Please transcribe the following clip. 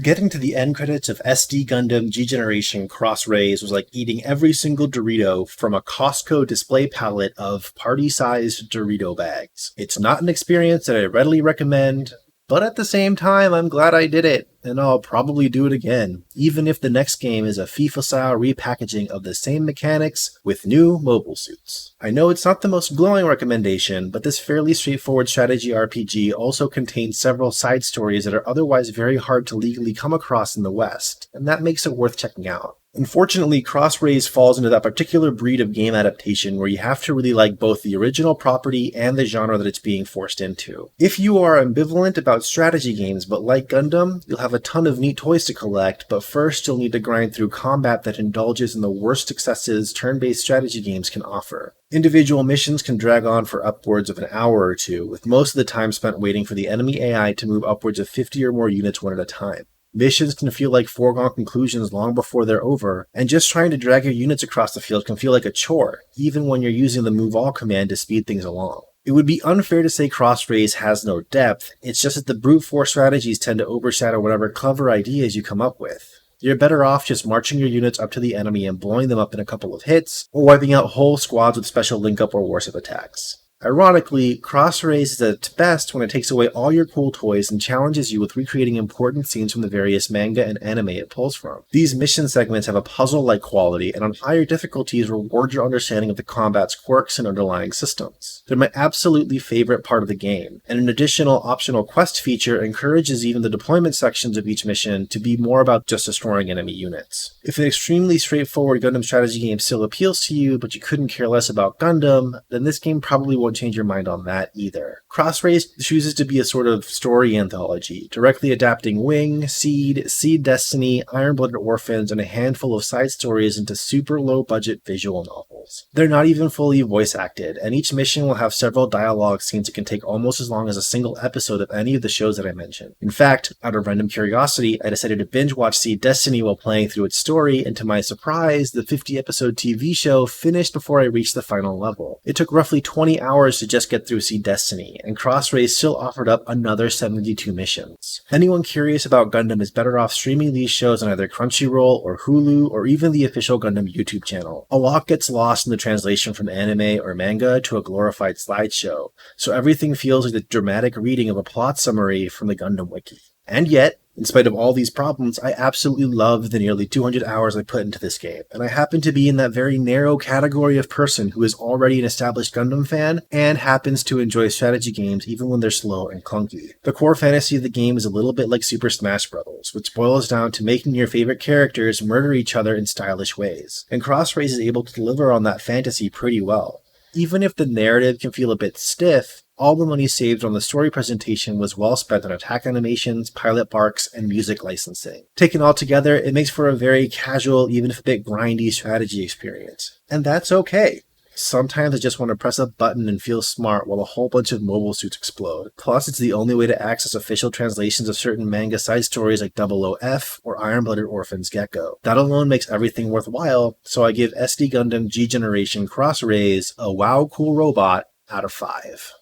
Getting to the end credits of SD Gundam G Generation Cross Rays was like eating every single Dorito from a Costco display pallet of party-sized Dorito bags. It's not an experience that I readily recommend, but at the same time, I'm glad I did it, and I'll probably do it again, even if the next game is a FIFA-style repackaging of the same mechanics with new mobile suits. I know it's not the most glowing recommendation, but this fairly straightforward strategy RPG also contains several side stories that are otherwise very hard to legally come across in the West, and that makes it worth checking out. Unfortunately, Cross Rays falls into that particular breed of game adaptation where you have to really like both the original property and the genre that it's being forced into. If you are ambivalent about strategy games but like Gundam, you'll have a ton of neat toys to collect, but first you'll need to grind through combat that indulges in the worst successes turn-based strategy games can offer. Individual missions can drag on for upwards of an hour or two, with most of the time spent waiting for the enemy AI to move upwards of 50 or more units one at a time. Missions can feel like foregone conclusions long before they're over, and just trying to drag your units across the field can feel like a chore, even when you're using the move all command to speed things along. It would be unfair to say Cross Rays has no depth, it's just that the brute force strategies tend to overshadow whatever clever ideas you come up with. You're better off just marching your units up to the enemy and blowing them up in a couple of hits, or wiping out whole squads with special link-up or warship attacks. Ironically, Cross Rays is at its best when it takes away all your cool toys and challenges you with recreating important scenes from the various manga and anime it pulls from. These mission segments have a puzzle-like quality, and on higher difficulties reward your understanding of the combat's quirks and underlying systems. They're my absolutely favorite part of the game, and an additional optional quest feature encourages even the deployment sections of each mission to be more about just destroying enemy units. If an extremely straightforward Gundam strategy game still appeals to you, but you couldn't care less about Gundam, then this game probably won't change your mind on that either. Cross Rays chooses to be a sort of story anthology, directly adapting Wing, Seed Destiny, Iron-Blooded Orphans, and a handful of side stories into super low-budget visual novels. They're not even fully voice-acted, and each mission will have several dialogue scenes that can take almost as long as a single episode of any of the shows that I mentioned. In fact, out of random curiosity, I decided to binge-watch Seed Destiny while playing through its story, and to my surprise, the 50-episode TV show finished before I reached the final level. It took roughly 20 hours to just get through Seed Destiny, and Cross Rays still offered up another 72 missions. Anyone curious about Gundam is better off streaming these shows on either Crunchyroll or Hulu or even the official Gundam YouTube channel. A lot gets lost in the translation from anime or manga to a glorified slideshow, so everything feels like the dramatic reading of a plot summary from the Gundam Wiki. And yet, in spite of all these problems, I absolutely love the nearly 200 hours I put into this game, and I happen to be in that very narrow category of person who is already an established Gundam fan and happens to enjoy strategy games even when they're slow and clunky. The core fantasy of the game is a little bit like Super Smash Bros., which boils down to making your favorite characters murder each other in stylish ways, and Cross Rays is able to deliver on that fantasy pretty well. Even if the narrative can feel a bit stiff, all the money saved on the story presentation was well spent on attack animations, pilot barks, and music licensing. Taken all together, it makes for a very casual, even if a bit grindy strategy experience. And that's okay. Sometimes I just want to press a button and feel smart while a whole bunch of mobile suits explode. Plus, it's the only way to access official translations of certain manga side stories like 00F or Iron-Blooded Orphans Gecko. That alone makes everything worthwhile, so I give SD Gundam G Generation Cross Rays a wow cool robot out of 5.